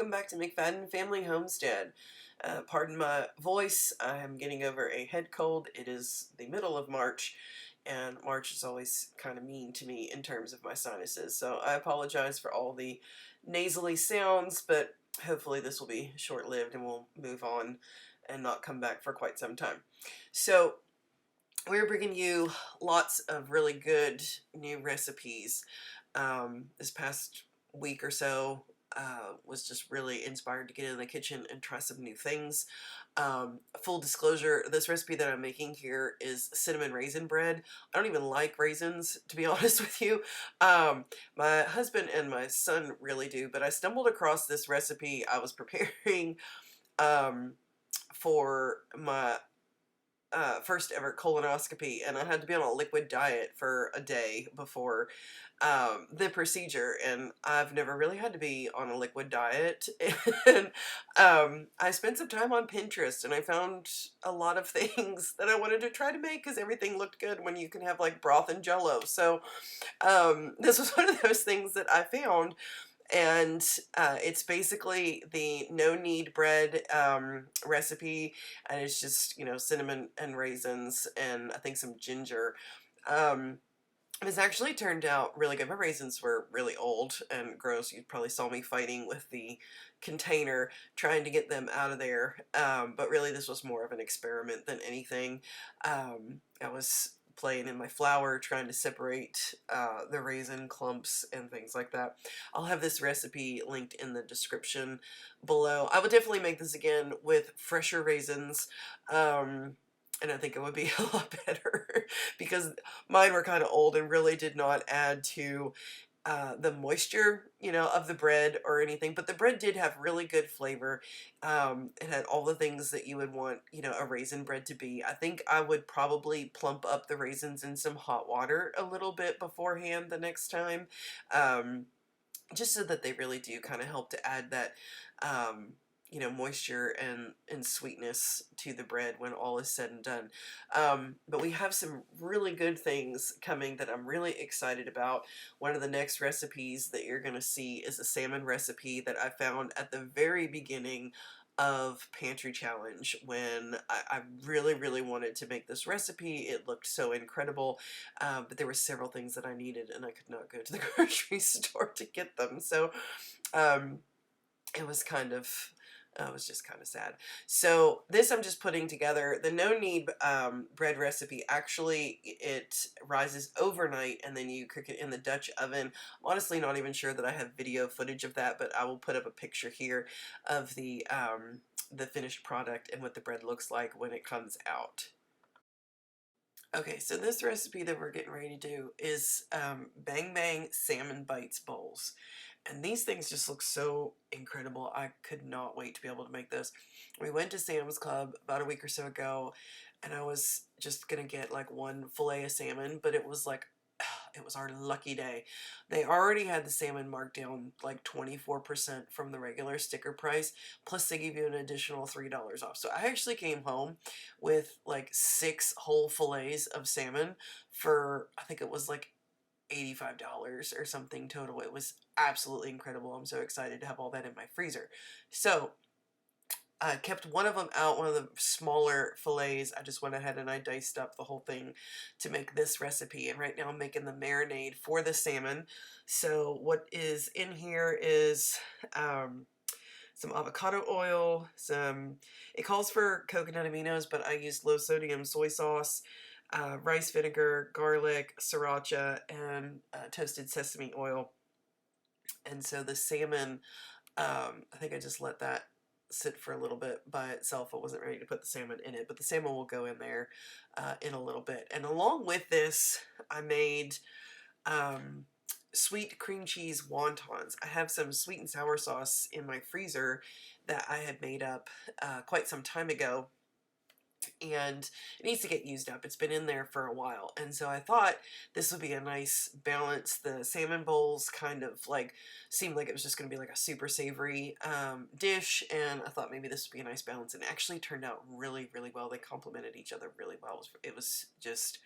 welcome back to McFadden Family Homestead. Pardon my voice, I am getting over a head cold. It is the middle of March, and March is always kind of mean to me in terms of my sinuses, so I apologize for all the nasally sounds, but hopefully this will be short-lived and we'll move on and not come back for quite some time. So we're bringing you lots of really good new recipes. This past week or so was just really inspired to get in the kitchen and try some new things. Full disclosure, this recipe that I'm making here is cinnamon raisin bread. I don't even like raisins, to be honest with you. My husband and my son really do, but I stumbled across this recipe. I was preparing for my first ever colonoscopy, and I had to be on a liquid diet for a day before the procedure, and I've never really had to be on a liquid diet. And I spent some time on Pinterest, and I found a lot of things that I wanted to try to make because everything looked good when you can have like broth and jello. So this was one of those things that I found. And it's basically the no-knead bread recipe, and it's just, you know, cinnamon and raisins and I think some ginger. It's actually turned out really good. My raisins were really old and gross. You probably saw me fighting with the container trying to get them out of there, but really this was more of an experiment than anything. I was playing in my flour, trying to separate the raisin clumps and things like that. I'll have this recipe linked in the description below. I would definitely make this again with fresher raisins, and I think it would be a lot better because mine were kind of old and really did not add to the moisture, you know, of the bread or anything, but the bread did have really good flavor. It had all the things that you would want, you know, a raisin bread to be. I think I would probably plump up the raisins in some hot water a little bit beforehand the next time, just so that they really do kind of help to add that, you know, moisture and sweetness to the bread when all is said and done. But we have some really good things coming that I'm really excited about. One of the next recipes that you're going to see is a salmon recipe that I found at the very beginning of Pantry Challenge when I really wanted to make this recipe. It looked so incredible, but there were several things that I needed and I could not go to the grocery store to get them. So it was kind of it was just kind of sad. So this I'm just putting together. The no-knead bread recipe, actually it rises overnight and then you cook it in the Dutch oven. I'm honestly not even sure that I have video footage of that, but I will put up a picture here of the finished product and what the bread looks like when it comes out. Okay, so this recipe that we're getting ready to do is Bang Bang Salmon Bites Bowls. And these things just look so incredible. I could not wait to be able to make this. We went to Sam's Club about a week or so ago, and I was just going to get like one fillet of salmon, but it was like, it was our lucky day. They already had the salmon marked down like 24% from the regular sticker price, plus they give you an additional $3 off. So I actually came home with like 6 whole fillets of salmon for, I think it was like $85 or something total. It was absolutely incredible. I'm so excited to have all that in my freezer. So I kept one of them out, one of the smaller fillets. I just went ahead and I diced up the whole thing to make this recipe. And right now I'm making the marinade for the salmon. So what is in here is some avocado oil, it calls for coconut aminos, but I used low sodium soy sauce, rice vinegar, garlic, sriracha, and toasted sesame oil. And so the salmon, I think I just let that sit for a little bit by itself. I wasn't ready to put the salmon in it, but the salmon will go in there in a little bit. And along with this, I made sweet cream cheese wontons. I have some sweet and sour sauce in my freezer that I had made up quite some time ago, and it needs to get used up. It's been in there for a while, and so I thought this would be a nice balance. The salmon bowls kind of like seemed like it was just going to be like a super savory dish, and I thought maybe this would be a nice balance, and it actually turned out really well. They complemented each other really well. It was just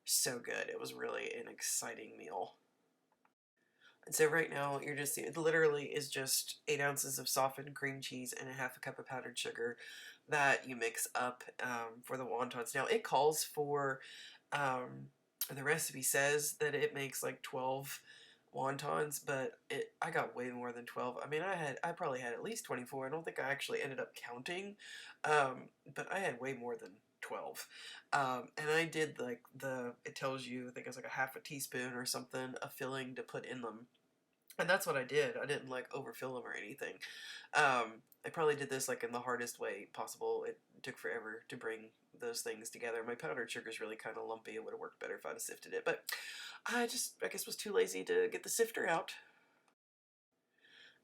so good. It was really an exciting meal. And so right now you're just, it literally is just 8 ounces of softened cream cheese and a half a cup of powdered sugar that you mix up for the wontons. Now it calls for, the recipe says that it makes like 12 wontons, but I got way more than 12. I mean, I probably had at least 24. I don't think I actually ended up counting, but I had way more than 12. And I did like it tells you, I think it's like a half a teaspoon or something of filling to put in them. And that's what I did. I didn't like overfill them or anything. I probably did this like in the hardest way possible. It took forever to bring those things together. My powdered sugar is really kind of lumpy. It would have worked better if I'd have sifted it, but I guess, was too lazy to get the sifter out.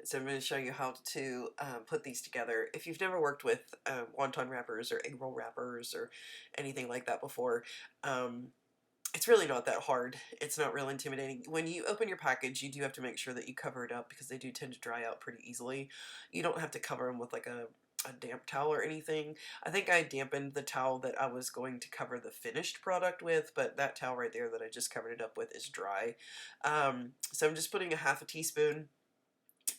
So I'm going to show you how to put these together. If you've never worked with wonton wrappers or egg roll wrappers or anything like that before, it's really not that hard. It's not real intimidating. When you open your package, you do have to make sure that you cover it up because they do tend to dry out pretty easily. You don't have to cover them with like a damp towel or anything. I think I dampened the towel that I was going to cover the finished product with, but that towel right there that I just covered it up with is dry. So I'm just putting a half a teaspoon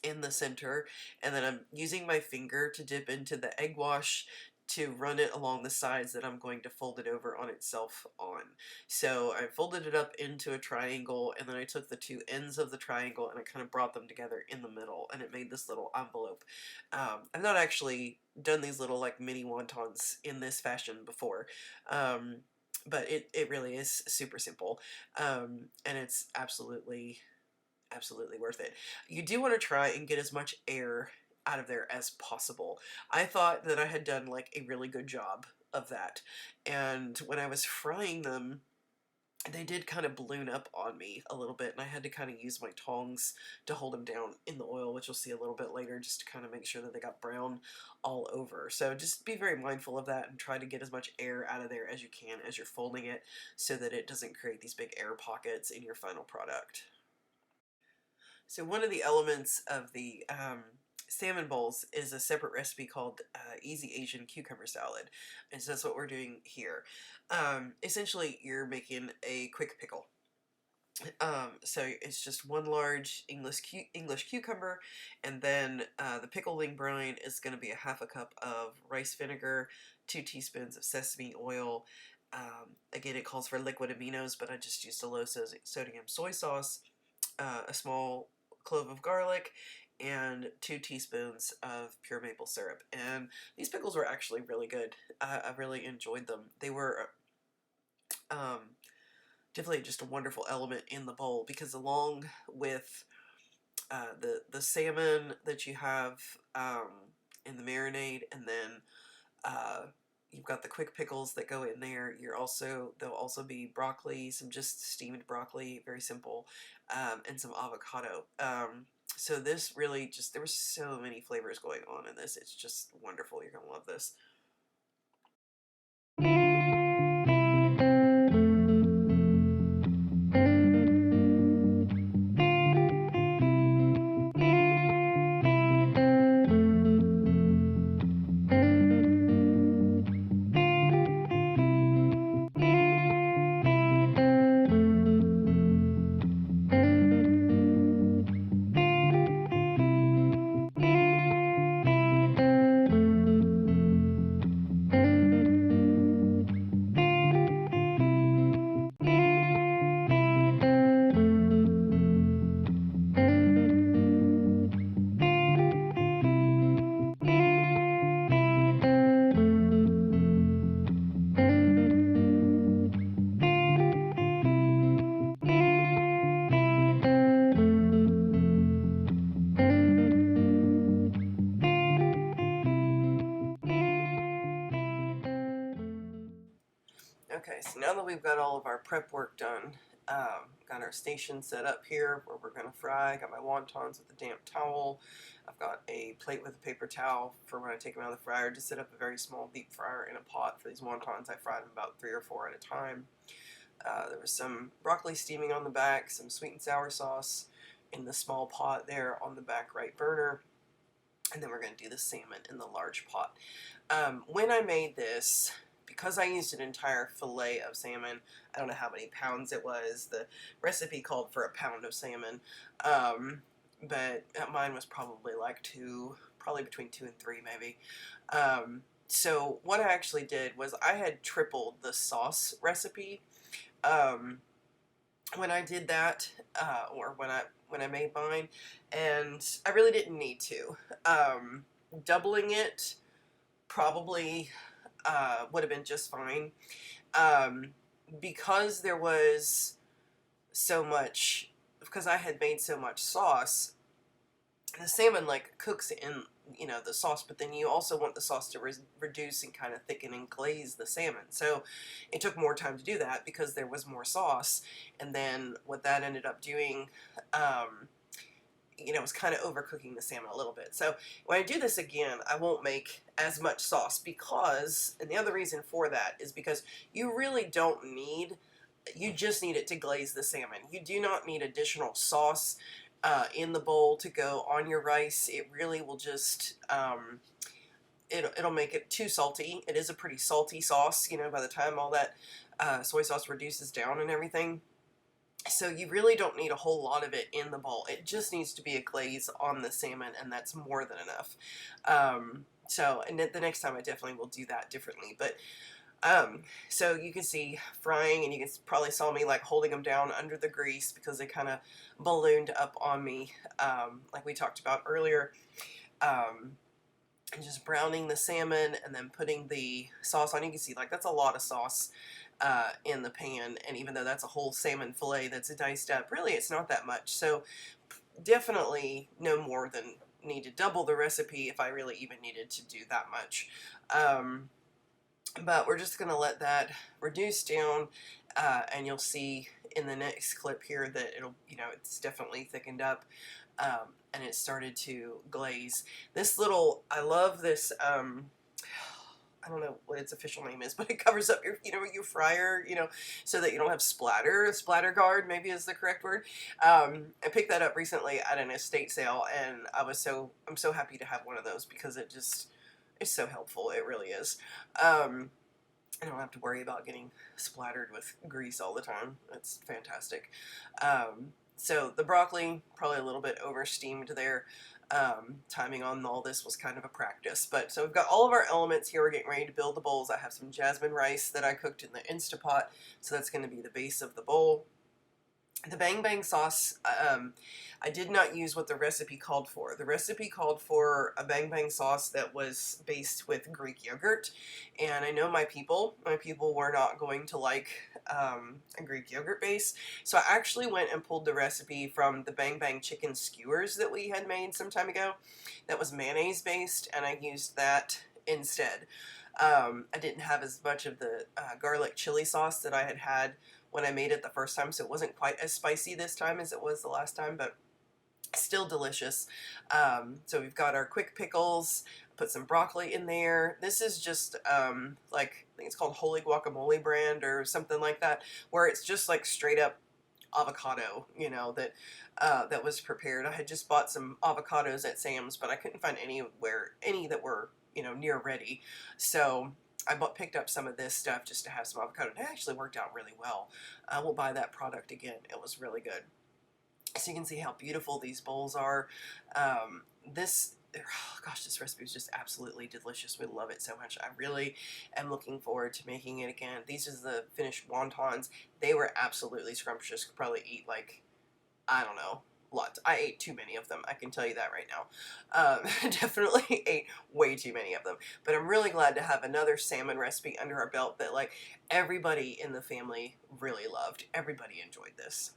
in the center, and then I'm using my finger to dip into the egg wash to run it along the sides that I'm going to fold it over on itself on. So I folded it up into a triangle, and then I took the two ends of the triangle and I kind of brought them together in the middle, and it made this little envelope. I've not actually done these little like mini wontons in this fashion before. But it really is super simple, and it's absolutely worth it. You do want to try and get as much air out of there as possible. I thought that I had done like a really good job of that, and when I was frying them, they did kind of balloon up on me a little bit, and I had to kind of use my tongs to hold them down in the oil, which you'll see a little bit later, just to kind of make sure that they got brown all over. So just be very mindful of that and try to get as much air out of there as you can as you're folding it, so that it doesn't create these big air pockets in your final product. So one of the elements of the salmon bowls is a separate recipe called Easy Asian Cucumber Salad. And so that's what we're doing here. Essentially, you're making a quick pickle. So it's just one large English cucumber, and then the pickling brine is going to be a half a cup of rice vinegar, 2 teaspoons of sesame oil. Again, it calls for liquid aminos, but I just used a low sodium soy sauce, a small clove of garlic, and 2 teaspoons of pure maple syrup. And these pickles were actually really good. I really enjoyed them. They were um, definitely just a wonderful element in the bowl, because along with the salmon that you have in the marinade, and then you've got the quick pickles that go in there. There'll also be broccoli, some just steamed broccoli, very simple, and some avocado. So this really just, there were so many flavors going on in this. It's just wonderful. You're gonna love this. Okay, so now that we've got all of our prep work done, got our station set up here where we're going to fry. Got my wontons with a damp towel. I've got a plate with a paper towel for when I take them out of the fryer. Just set up a very small deep fryer in a pot for these wontons. I fried them about 3 or 4 at a time. There was some broccoli steaming on the back, some sweet and sour sauce in the small pot there on the back right burner. And then we're going to do the salmon in the large pot. When I made this, because I used an entire fillet of salmon. I don't know how many pounds it was. The recipe called for a pound of salmon, but mine was probably like probably between 2 and 3 maybe. So what I actually did was I had tripled the sauce recipe. Um, when I did that, or when I made mine, and I really didn't need to. Doubling it probably would have been just fine, um, because there was so much, because I had made so much sauce. The salmon like cooks in, you know, the sauce, but then you also want the sauce to reduce and kind of thicken and glaze the salmon. So it took more time to do that because there was more sauce, and then what that ended up doing, you know, was kind of overcooking the salmon a little bit. So when I do this again, I won't make as much sauce because, and the other reason for that is because you really don't need, you just need it to glaze the salmon. You do not need additional sauce in the bowl to go on your rice. It really will just, it'll make it too salty. It is a pretty salty sauce, you know, by the time all that soy sauce reduces down and everything. So you really don't need a whole lot of it in the bowl. It just needs to be a glaze on the salmon, and that's more than enough. And the next time I definitely will do that differently. But so you can see frying, and you can probably saw me like holding them down under the grease because they kind of ballooned up on me, like we talked about earlier. And just browning the salmon and then putting the sauce on. You can see like that's a lot of sauce in the pan, and even though that's a whole salmon fillet that's diced up, really it's not that much. So definitely no more than need to double the recipe if I really even needed to do that much. But we're just going to let that reduce down, and you'll see in the next clip here that it'll, you know, it's definitely thickened up, and it started to glaze. This little, I love this, I don't know what its official name is, but it covers up your, you know, your fryer, you know, so that you don't have splatter. Splatter guard maybe is the correct word. I picked that up recently at an estate sale, and I'm so happy to have one of those because it just, it's so helpful. It really is. I don't have to worry about getting splattered with grease all the time. It's fantastic. So the broccoli, probably a little bit over steamed there. Timing on all this was kind of a practice. But so we've got all of our elements here. We're getting ready to build the bowls. I have some jasmine rice that I cooked in the Instapot, so that's going to be the base of the bowl. The Bang Bang sauce, I did not use what the recipe called for. The recipe called for a Bang Bang sauce that was based with Greek yogurt, and I know my people were not going to like a Greek yogurt base, so I actually went and pulled the recipe from the Bang Bang Chicken Skewers that we had made some time ago. That was mayonnaise based, and I used that instead. I didn't have as much of the garlic chili sauce that I had when I made it the first time, so it wasn't quite as spicy this time as it was the last time, but still delicious. So we've got our quick pickles, put some broccoli in there. This is just like, I think it's called Holy Guacamole brand or something like that, where it's just like straight up avocado, you know, that that was prepared. I had just bought some avocados at Sam's, but I couldn't find any that were, you know, near ready. So I picked up some of this stuff just to have some avocado. It actually worked out really well. I will buy that product again. It was really good. So you can see how beautiful these bowls are. This recipe is just absolutely delicious. We love it so much. I really am looking forward to making it again. These are the finished wontons. They were absolutely scrumptious. Could probably eat like, I don't know, lots. I ate too many of them. I can tell you that right now. Definitely ate way too many of them. But I'm really glad to have another salmon recipe under our belt that like everybody in the family really loved. Everybody enjoyed this.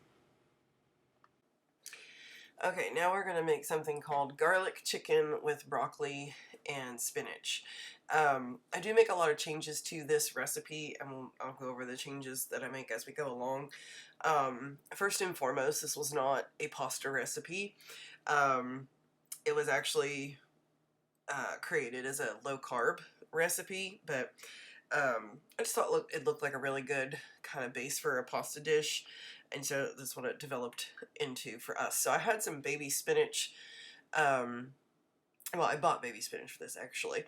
Okay, now we're going to make something called garlic chicken with broccoli and spinach. I do make a lot of changes to this recipe, and I'll go over the changes that I make as we go along. First and foremost, this was not a pasta recipe. It was actually created as a low-carb recipe, but I just thought it looked like a really good kind of base for a pasta dish, and so that's what it developed into for us. So I had some baby spinach. Well, I bought baby spinach for this actually.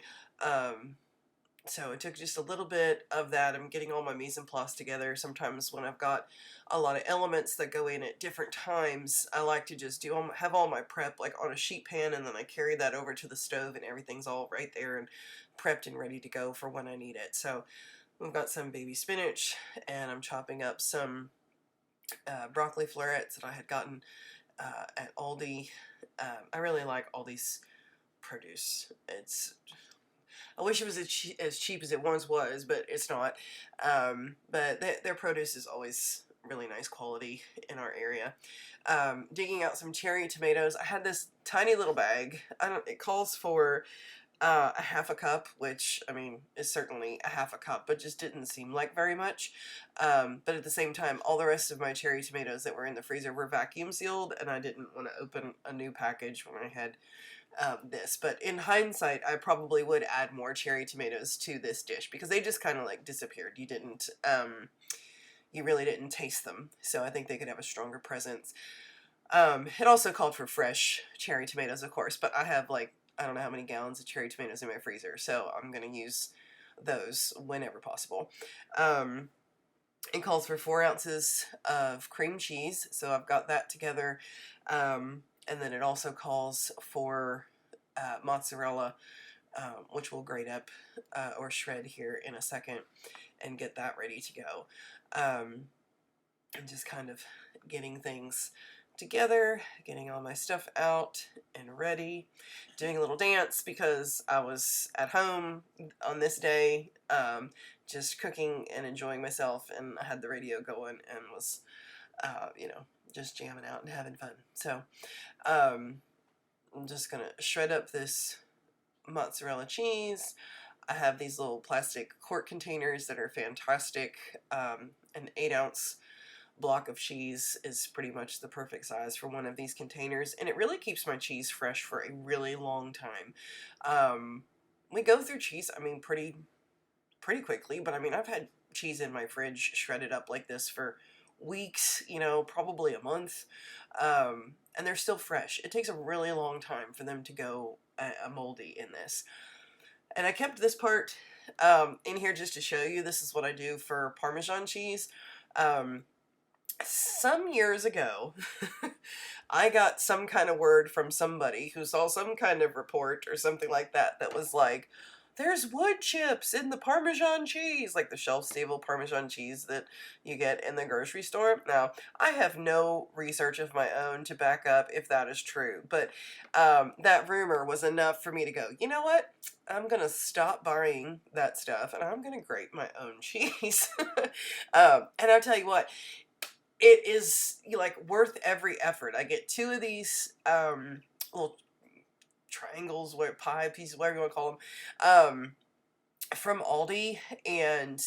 So it took just a little bit of that. I'm getting all my mise en place together. Sometimes when I've got a lot of elements that go in at different times, I like to just have all my prep like on a sheet pan, and then I carry that over to the stove and everything's all right there and prepped and ready to go for when I need it. So we've got some baby spinach, and I'm chopping up some broccoli florets that I had gotten at Aldi. I really like Aldi's produce. I wish it was as cheap as it once was, but it's not. But their produce is always really nice quality in our area. Digging out some cherry tomatoes. I had this tiny little bag. It calls for a half a cup, which I mean is certainly a half a cup, but just didn't seem like very much. But at the same time, all the rest of my cherry tomatoes that were in the freezer were vacuum sealed, and I didn't want to open a new package when I had this. But in hindsight, I probably would add more cherry tomatoes to this dish because they just kind of like disappeared. You really didn't taste them, so I think they could have a stronger presence. It also called for fresh cherry tomatoes, of course, but I have like, I don't know how many gallons of cherry tomatoes in my freezer, so I'm going to use those whenever possible. It calls for 4 ounces of cream cheese, so I've got that together. And then it also calls for mozzarella, which we'll grate up or shred here in a second and get that ready to go. And just kind of getting things together, getting all my stuff out and ready, doing a little dance because I was at home on this day, just cooking and enjoying myself, and I had the radio going and was, just jamming out and having fun. So I'm just gonna shred up this mozzarella cheese. I have these little plastic quart containers that are fantastic. An 8-ounce block of cheese is pretty much the perfect size for one of these containers, and it really keeps my cheese fresh for a really long time. We go through cheese, I mean, pretty quickly, but I mean, I've had cheese in my fridge shredded up like this for weeks, probably a month, and they're still fresh. It takes a really long time for them to go moldy in this. And I kept this part in here just to show you. This is what I do for Parmesan cheese. Some years ago, I got some kind of word from somebody who saw some kind of report or something like that that was like, there's wood chips in the Parmesan cheese, like the shelf-stable Parmesan cheese that you get in the grocery store. Now, I have no research of my own to back up if that is true, but that rumor was enough for me to go, you know what? I'm going to stop buying that stuff, and I'm going to grate my own cheese. And I'll tell you what, it is like worth every effort. I get 2 of these little triangles, pie pieces, whatever you want to call them, from Aldi, and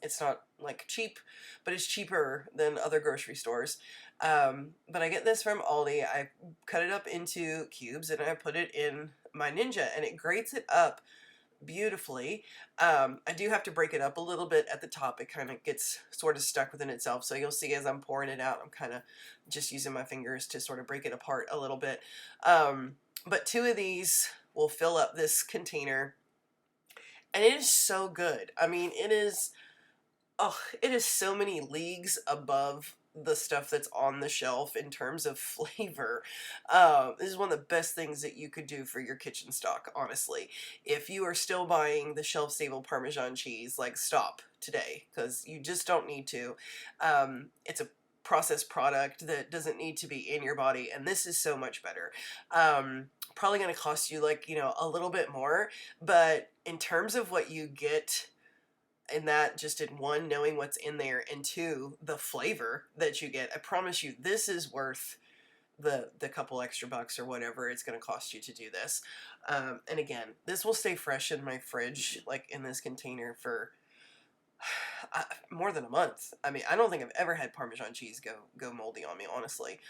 it's not like cheap, but it's cheaper than other grocery stores. But I get this from Aldi. I cut it up into cubes and I put it in my Ninja, and it grates it up beautifully. I do have to break it up a little bit at the top. It kind of gets sort of stuck within itself, so you'll see as I'm pouring it out, I'm kind of just using my fingers to sort of break it apart a little bit. But 2 of these will fill up this container, and it is so good. I mean, it is so many leagues above the stuff that's on the shelf in terms of flavor. This is one of the best things that you could do for your kitchen stock, honestly. If you are still buying the shelf-stable Parmesan cheese, like, stop today, because you just don't need to. It's a processed product that doesn't need to be in your body, and this is so much better. Probably going to cost you like, a little bit more, but in terms of what you get in that, just in 1, knowing what's in there, and 2, the flavor that you get, I promise you, this is worth the couple extra bucks or whatever it's going to cost you to do this. And again, this will stay fresh in my fridge, like in this container, for more than a month. I mean, I don't think I've ever had Parmesan cheese go moldy on me, honestly.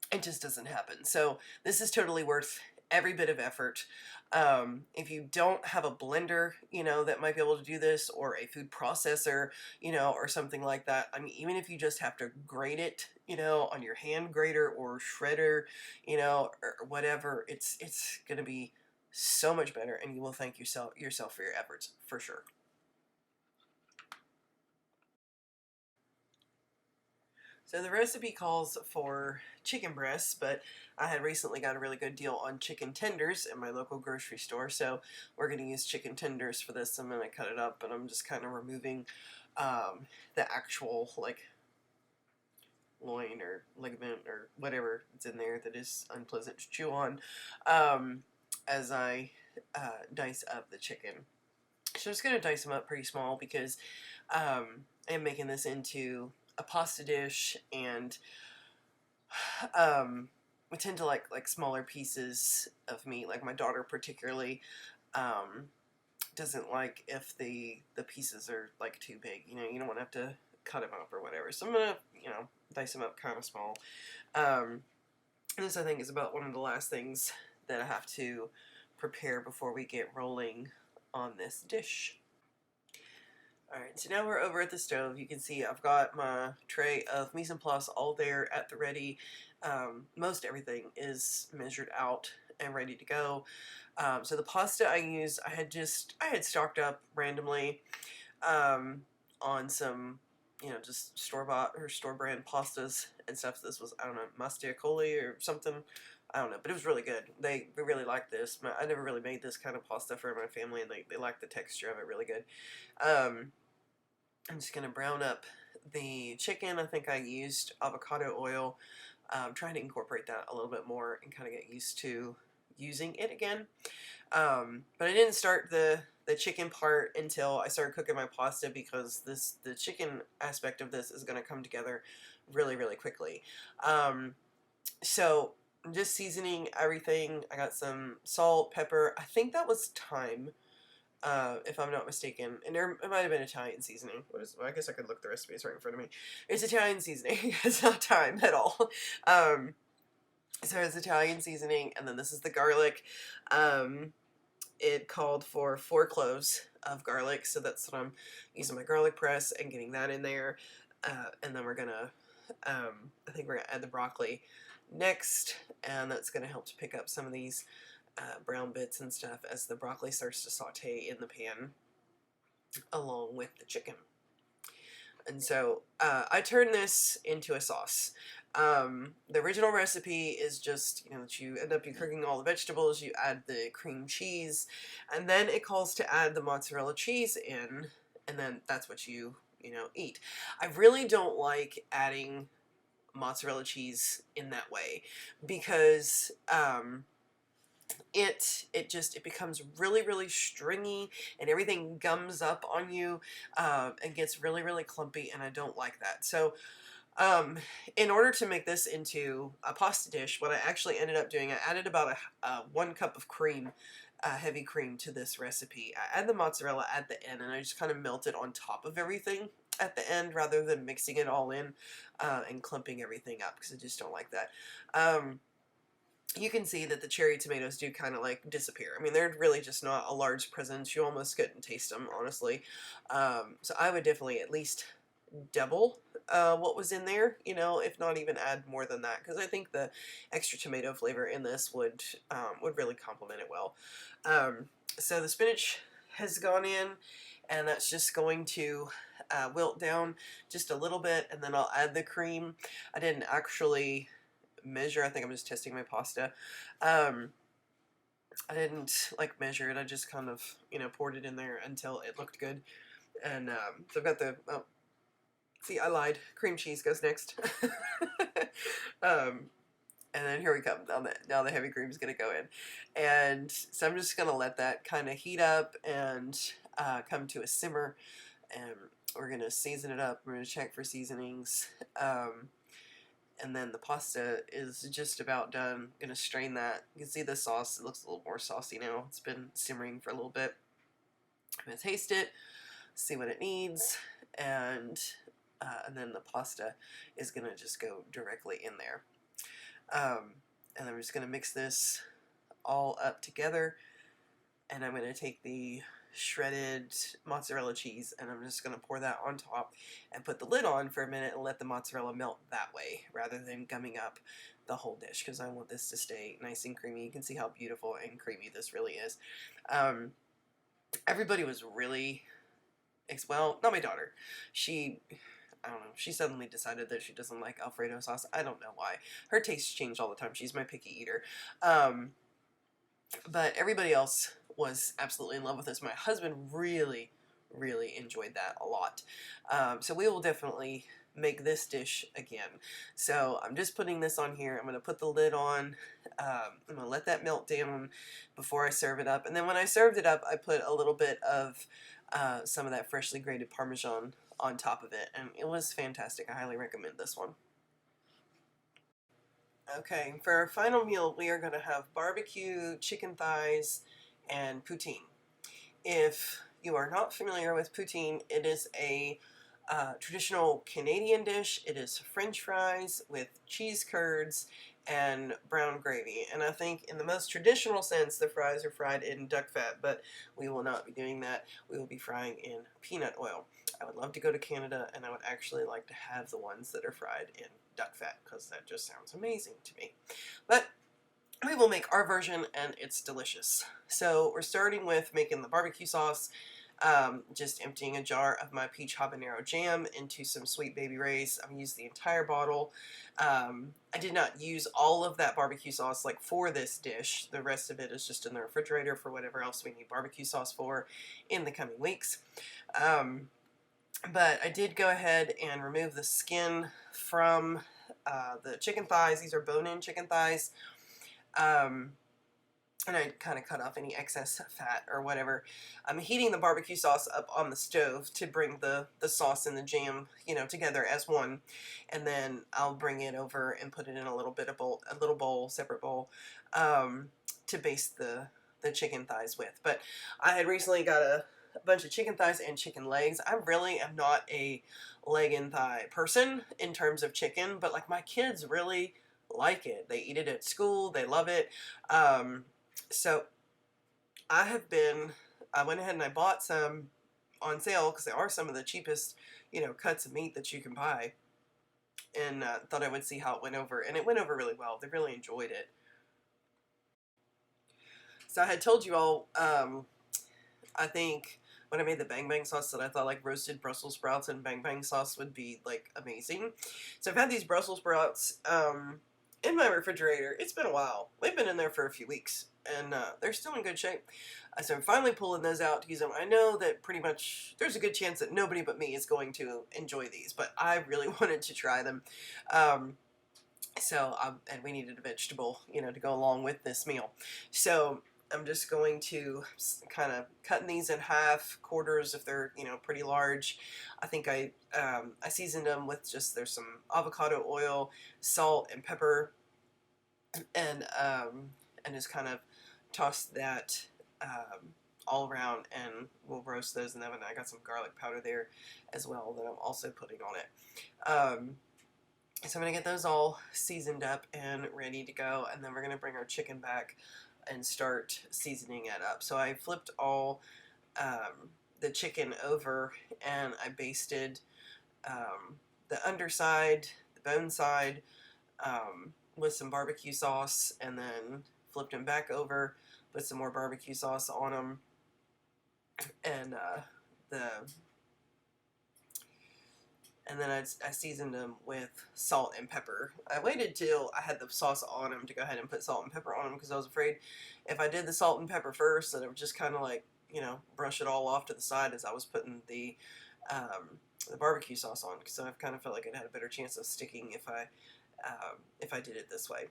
It just doesn't happen. So this is totally worth every bit of effort. If you don't have a blender, that might be able to do this, or a food processor, or something like that. I mean, even if you just have to grate it, on your hand grater or shredder, or whatever, it's going to be so much better, and you will thank yourself for your efforts, for sure. So the recipe calls for chicken breasts, but I had recently got a really good deal on chicken tenders in my local grocery store, so we're going to use chicken tenders for this. I'm going to cut it up, and I'm just kind of removing the actual, like, loin or ligament or whatever is in there that is unpleasant to chew on, as I dice up the chicken. So I'm just going to dice them up pretty small because I'm making this into a pasta dish, and we tend to like smaller pieces of meat. Like my daughter particularly doesn't like if the pieces are like too big. You know, you don't want to have to cut them up or whatever. So I'm gonna, you know, dice them up kind of small. And this, I think, is about one of the last things that I have to prepare before we get rolling on this dish. Alright, so now we're over at the stove. You can see I've got my tray of mise en place all there at the ready. Most everything is measured out and ready to go. So the pasta I use, I had stocked up randomly on some, you know, just store-bought or store-brand pastas and stuff. This was, I don't know, Mastiacoli or something. I don't know, but it was really good. They really liked this. I never really made this kind of pasta for my family, and they liked the texture of it really good. I'm just going to brown up the chicken. I think I used avocado oil. Trying to incorporate that a little bit more and kind of get used to using it again. But I didn't start the chicken part until I started cooking my pasta, because the chicken aspect of this is going to come together really, really quickly. So I'm just seasoning everything. I got some salt, pepper. I think that was thyme, if I'm not mistaken. And it might have been Italian seasoning. Well, I guess I could look the recipe. It's right in front of me. It's Italian seasoning. It's not thyme at all. So it's Italian seasoning, and then this is the garlic. It called for 4 cloves of garlic, so that's what I'm using my garlic press and getting that in there. And then we're gonna, I think we're gonna add the broccoli next, and that's gonna help to pick up some of these brown bits and stuff as the broccoli starts to saute in the pan along with the chicken. And so I turn this into a sauce. The original recipe is just, you know, that you end up cooking all the vegetables, you add the cream cheese, and then it calls to add the mozzarella cheese in, and then that's what you know, eat. I really don't like adding mozzarella cheese in that way, because it becomes really, really stringy, and everything gums up on you, and gets really, really clumpy, and I don't like that. So in order to make this into a pasta dish, what I actually ended up doing, I added about a 1 cup of cream, heavy cream, to this recipe. I add the mozzarella at the end, and I just kind of melt it on top of everything at the end, rather than mixing it all in and clumping everything up, because I just don't like that. You can see that the cherry tomatoes do kind of like disappear. I mean, they're really just not a large presence. You almost couldn't taste them, honestly. So I would definitely at least double what was in there, you know, if not even add more than that, because I think the extra tomato flavor in this would really complement it well. So the spinach has gone in, and that's just going to wilt down just a little bit, and then I'll add the cream. I didn't actually measure. I think I'm just testing my pasta. I didn't like measure it. I just kind of, you know, poured it in there until it looked good. And so I've got the, oh, see, I lied. Cream cheese goes next. And then here we come. Now the heavy cream is going to go in. And so I'm just going to let that kind of heat up and come to a simmer. And we're going to season it up. We're going to check for seasonings. And then the pasta is just about done. I'm going to strain that. You can see the sauce. It looks a little more saucy now. It's been simmering for a little bit. I'm going to taste it, see what it needs, and then the pasta is going to just go directly in there. And then we're just going to mix this all up together. And I'm going to take the shredded mozzarella cheese, and I'm just going to pour that on top and put the lid on for a minute and let the mozzarella melt that way rather than gumming up the whole dish, because I want this to stay nice and creamy. You can see how beautiful and creamy this really is. Everybody was really, well, not my daughter. I don't know, she suddenly decided that she doesn't like Alfredo sauce. I don't know why. Her tastes change all the time. She's my picky eater. But everybody else was absolutely in love with this. My husband really, really enjoyed that a lot. So we will definitely make this dish again. So I'm just putting this on here. I'm going to put the lid on. I'm going to let that melt down before I serve it up. And then when I served it up, I put a little bit of some of that freshly grated Parmesan on top of it. And it was fantastic. I highly recommend this one. Okay, for our final meal, we are going to have barbecue chicken thighs and poutine. If you are not familiar with poutine, it is a traditional Canadian dish. It is French fries with cheese curds and brown gravy. And I think in the most traditional sense, the fries are fried in duck fat, but we will not be doing that. We will be frying in peanut oil. I would love to go to Canada, and I would actually like to have the ones that are fried in duck fat, because that just sounds amazing to me. But we will make our version, and it's delicious. So we're starting with making the barbecue sauce. Just emptying a jar of my peach habanero jam into some Sweet Baby Ray's. I've used the entire bottle. I did not use all of that barbecue sauce like for this dish. The rest of it is just in the refrigerator for whatever else we need barbecue sauce for in the coming weeks. But I did go ahead and remove the skin from the chicken thighs. These are bone-in chicken thighs. And I kind of cut off any excess fat or whatever. I'm heating the barbecue sauce up on the stove to bring the sauce and the jam, together as one. And then I'll bring it over and put it in a little bowl, separate bowl, to baste the chicken thighs with. But I had recently got a bunch of chicken thighs and chicken legs. I really am not a leg and thigh person in terms of chicken, but like my kids really like it. They eat it at school. They love it. So I went ahead and I bought some on sale because they are some of the cheapest, cuts of meat that you can buy, and thought I would see how it went over, and it went over really well. They really enjoyed it. So I had told you all, I think when I made the Bang Bang sauce, that I thought like roasted Brussels sprouts and Bang Bang sauce would be like amazing. So I've had these Brussels sprouts in my refrigerator. It's been a while. They've been in there for a few weeks, and they're still in good shape. So I'm finally pulling those out to use them. I know that pretty much there's a good chance that nobody but me is going to enjoy these, but I really wanted to try them. And we needed a vegetable, to go along with this meal. So I'm just going to kind of cutting these in half, quarters if they're, pretty large. I think I seasoned them with there's some avocado oil, salt, and pepper, and just kind of toss that all around, and we'll roast those in the oven. I got some garlic powder there as well that I'm also putting on it. So I'm going to get those all seasoned up and ready to go, and then we're going to bring our chicken back and start seasoning it up. So I flipped all the chicken over, and I basted the underside, the bone side, with some barbecue sauce, and then flipped them back over, put some more barbecue sauce on them, and then I seasoned them with salt and pepper. I waited till I had the sauce on them to go ahead and put salt and pepper on them, because I was afraid if I did the salt and pepper first that it would just kind of like, brush it all off to the side as I was putting the barbecue sauce on, because I kind of felt like it had a better chance of sticking if I did it this way.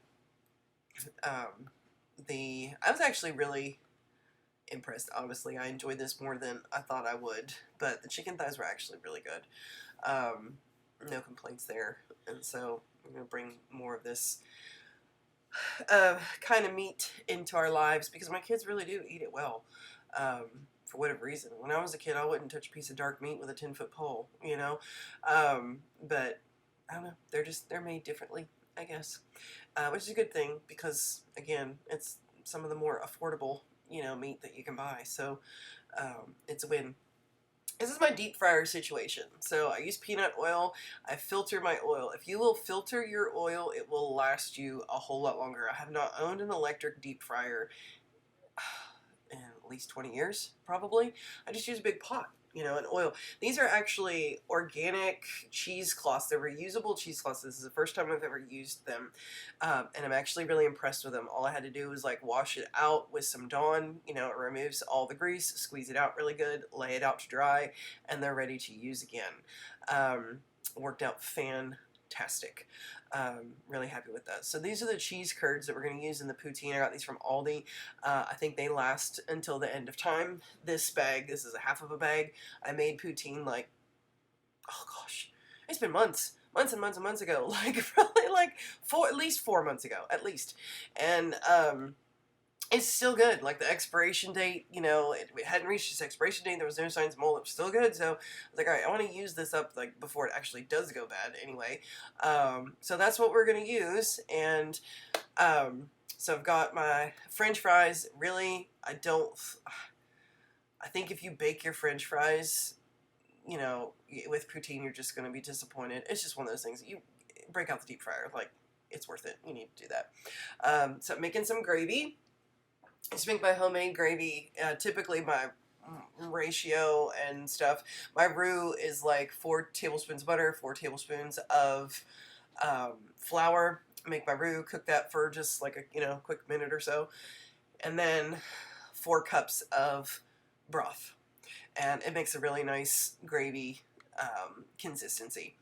I was actually really impressed, honestly. I enjoyed this more than I thought I would, but the chicken thighs were actually really good. No complaints there. And so I'm going to bring more of this kind of meat into our lives, because my kids really do eat it well, for whatever reason. When I was a kid, I wouldn't touch a piece of dark meat with a 10-foot pole, but I don't know, they're made differently, I guess, which is a good thing, because again, it's some of the more affordable, meat that you can buy. So It's a win. This is my deep fryer situation. So I use peanut oil. I filter my oil. If you will filter your oil, it will last you a whole lot longer. I have not owned an electric deep fryer in at least 20 years, probably. I just use a big pot, you know, and oil. These are actually organic cheesecloths. They're reusable cheesecloths. This is the first time I've ever used them, and I'm actually really impressed with them. All I had to do was like wash it out with some Dawn. You know, it removes all the grease, squeeze it out really good, lay it out to dry, and they're ready to use again. Worked out fantastic. Really happy with that. So these are the cheese curds that we're going to use in the poutine. I got these from Aldi. I think they last until the end of time. This bag, this is a half of a bag. I made poutine like, oh gosh, it's been months and months and months ago. Like probably like at least 4 months ago, at least. And it's still good. Like the expiration date, you know, it hadn't reached its expiration date. There was no signs of mold. It was still good. So I was like, all right, I want to use this up like before it actually does go bad anyway. So that's what we're going to use. And so I've got my French fries. Really, I think if you bake your French fries, you know, with poutine, you're just going to be disappointed. It's just one of those things. You break out the deep fryer. Like, it's worth it. You need to do that. So I'm making some gravy. I just make my homemade gravy. Typically my ratio and stuff, my roux is like 4 tablespoons of butter, 4 tablespoons of flour. Make my roux, cook that for just like a, you know, quick minute or so, and then 4 cups of broth, and it makes a really nice gravy consistency.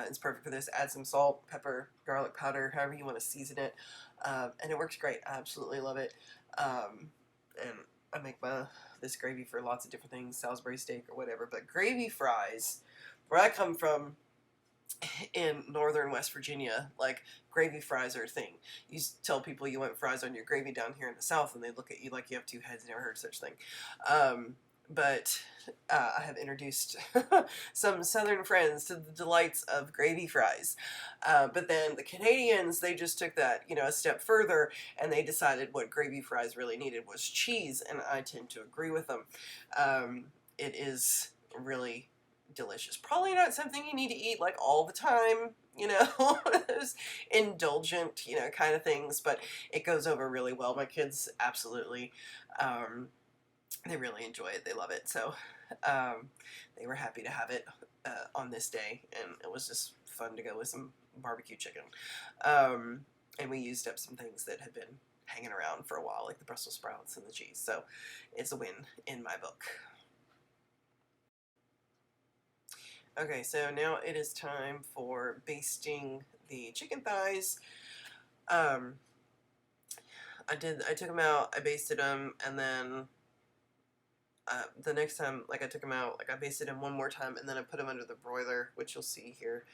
It's perfect for this. Add some salt, pepper, garlic powder, however you want to season it, and it works great. I absolutely love it. And I make this gravy for lots of different things, Salisbury steak or whatever, but gravy fries, where I come from in northern West Virginia, like gravy fries are a thing. You tell people you want fries on your gravy down here in the South, and they look at you like you have 2 heads. Never heard of such thing. But I have introduced some Southern friends to the delights of gravy fries. But then the Canadians, they just took that, you know, a step further, and they decided what gravy fries really needed was cheese, and I tend to agree with them. It is really delicious. Probably not something you need to eat like all the time, you know, those indulgent, you know, kind of things, but it goes over really well. My kids absolutely, they really enjoy it. They love it. So they were happy to have it on this day, and it was just fun to go with some barbecue chicken. And we used up some things that had been hanging around for a while, like the Brussels sprouts and the cheese. So it's a win in my book. Okay, so now it is time for basting the chicken thighs. I took them out, I basted them, and then the next time, like I took them out, like I basted them one more time, and then I put them under the broiler, which you'll see here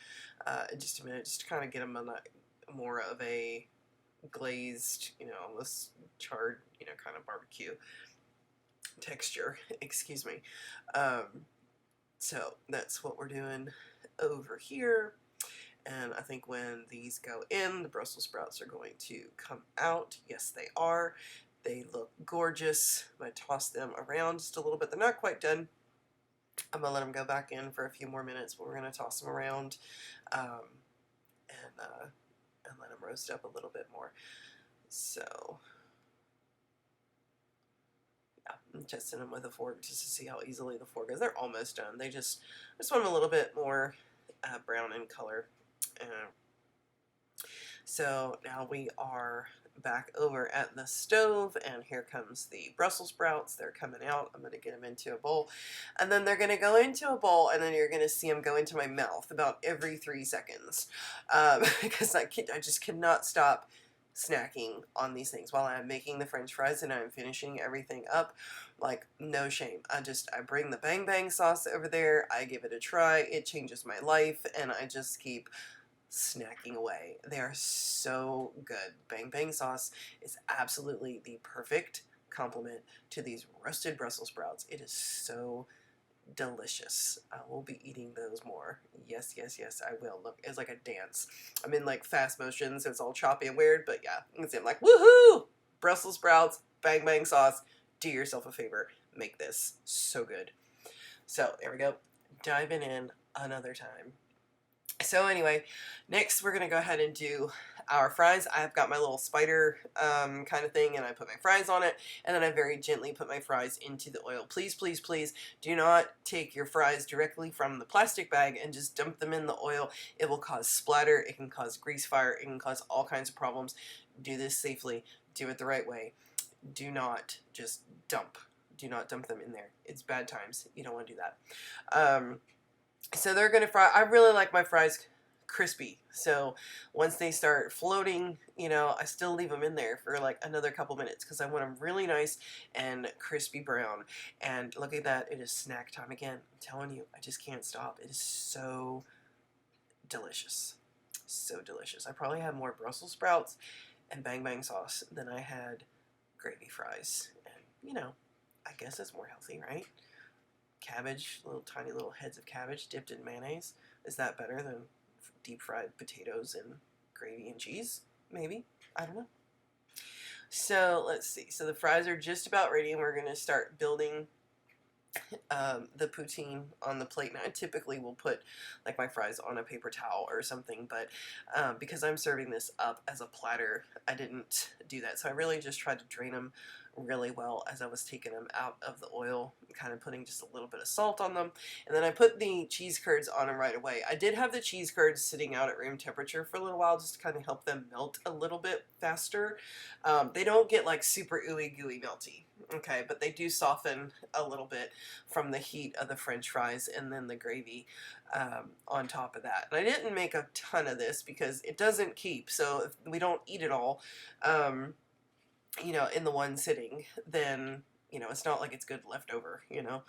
in just a minute, just to kind of get them on more of a glazed, you know, almost charred, you know, kind of barbecue texture, excuse me. So that's what we're doing over here. And I think when these go in, the Brussels sprouts are going to come out. Yes, they are. They look gorgeous. I'm going to toss them around just a little bit. They're not quite done. I'm going to let them go back in for a few more minutes, but we're going to toss them around and let them roast up a little bit more. So, yeah, I'm testing them with a fork just to see how easily the fork goes. They're almost done. I just want them a little bit more brown in color. So now we are back over at the stove, and here comes the Brussels sprouts. They're coming out. I'm going to get them into a bowl, and then they're going to go into a bowl, and then you're going to see them go into my mouth about every 3 seconds, because I just cannot stop snacking on these things while I'm making the French fries and I'm finishing everything up. Like, no shame. I bring the Bang Bang sauce over there. I give it a try. It changes my life, and I just keep snacking away. They are so good. Bang Bang sauce is absolutely the perfect complement to these roasted Brussels sprouts. It is so delicious. I will be eating those more. Yes, yes, yes, I will. Look, it's like a dance. I'm in like fast motion, so it's all choppy and weird, but yeah, you can see I'm like, woohoo! Brussels sprouts, Bang Bang sauce. Do yourself a favor. make this so good. So there we go, diving in another time. So anyway, next we're going to go ahead and do our fries. I've got my little spider kind of thing, and I put my fries on it, and then I very gently put my fries into the oil. Please, please, please do not take your fries directly from the plastic bag and just dump them in the oil. It will cause splatter, it can cause grease fire, it can cause all kinds of problems. Do this safely, do it the right way. Do not just dump. Do not dump them in there. It's bad times. You don't want to do that. So they're going to fry. I really like my fries crispy. So once they start floating, you know, I still leave them in there for like another couple minutes because I want them really nice and crispy brown. And look at that. It is snack time again. I'm telling you, I just can't stop. It is so delicious. So delicious. I probably had more Brussels sprouts and Bang Bang sauce than I had gravy fries. And, you know, I guess that's more healthy, right? Cabbage, little tiny little heads of cabbage dipped in mayonnaise. Is that better than deep fried potatoes and gravy and cheese? Maybe. I don't know. So let's see. So the fries are just about ready, and we're going to start building the poutine on the plate. Now I typically will put like my fries on a paper towel or something, but because I'm serving this up as a platter, I didn't do that. So I really just tried to drain them really well as I was taking them out of the oil, kind of putting just a little bit of salt on them, and then I put the cheese curds on them right away. I did have the cheese curds sitting out at room temperature for a little while just to kind of help them melt a little bit faster. They don't get like super ooey gooey melty, okay, but they do soften a little bit from the heat of the French fries and then the gravy on top of that. And I didn't make a ton of this because it doesn't keep, so if we don't eat it all, you know, in the one sitting, then, you know, it's not like it's good leftover, you know.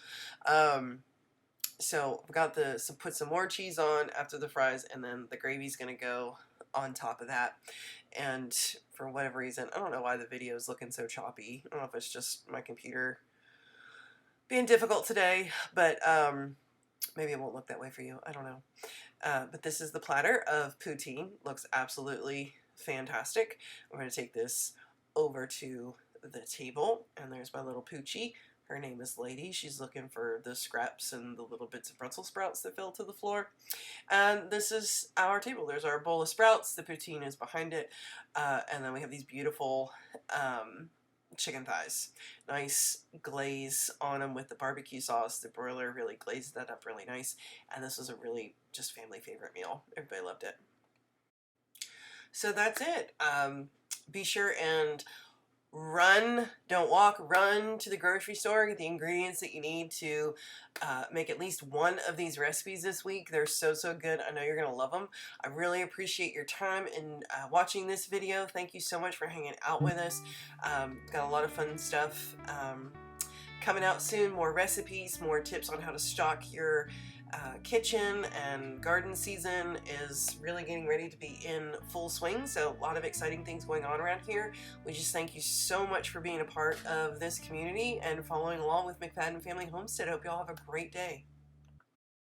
So I've got so put some more cheese on after the fries, and then the gravy's gonna go on top of that. And for whatever reason, I don't know why the video is looking so choppy. I don't know if it's just my computer being difficult today, but maybe it won't look that way for you. I don't know. But this is the platter of poutine. Looks absolutely fantastic. I'm going to take this over to the table, and there's my little Poochie. Her name is Lady. She's looking for the scraps and the little bits of Brussels sprouts that fell to the floor. And this is our table. There's our bowl of sprouts. The poutine is behind it. And then we have these beautiful chicken thighs. Nice glaze on them with the barbecue sauce. The broiler really glazed that up really nice. And this was a really just family favorite meal. Everybody loved it. So that's it. Be sure and run, don't walk, run to the grocery store, get the ingredients that you need to make at least one of these recipes this week. They're so, so good. I know you're going to love them. I really appreciate your time in watching this video. Thank you so much for hanging out with us. Got a lot of fun stuff coming out soon. More recipes, more tips on how to stock your kitchen, and garden season is really getting ready to be in full swing, so a lot of exciting things going on around here. We just thank you so much for being a part of this community and following along with McFadden Family Homestead. I hope you all have a great day.